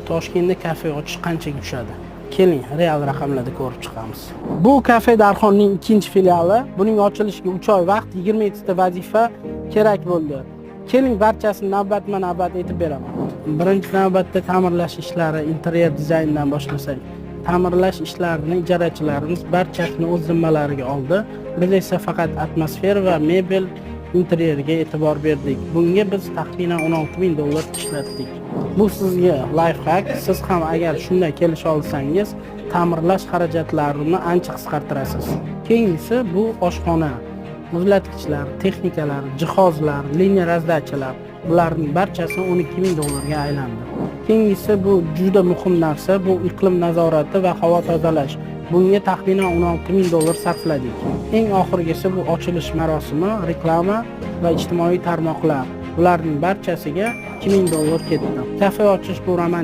Toshkentda kafe ochish qanchaga tushadi? Keling, real raqamlarda ko'rib chiqamiz. Bu kafe Darxonning ikkinchi filiali. Buning ochilishiga 3 oy vaqt, 20 ta vazifa kerak bo'ldi. Keling, barchasini navbatma-navbat aytib beraman. Birinchi navbatda ta'mirlash ishlari, interyer dizayndan boshlasak. Ta'mirlash ishlarini ijarachilarimiz barchasini o'z zimmalariga oldi. Biz esa faqat atmosfera va mebel interyeriga e'tibor berdik. Bunga biz taxminan $16,000 ishlatdik. Bu sizga lifehack. Siz ham agar shunday kelisha olsangiz, ta'mirlash xarajatlarini ancha qisqartirasiz. Keyingisi bu oshxona. Muzlatgichlar, texnikalar, jihozlar, liniya razdachalar, bularning barchasi $12,000 ga aylandi. Keyingisi bu juda muhim narsa, bu iqlim nazorati va havo tozalash. Bunga taxminan $16,000 sarfladik. Eng oxirgisi bu ochilish marosimi, reklama va ijtimoiy tarmoqlar. Bularning barchasiga $2,000 ketdi. Kafe ochish bu romantik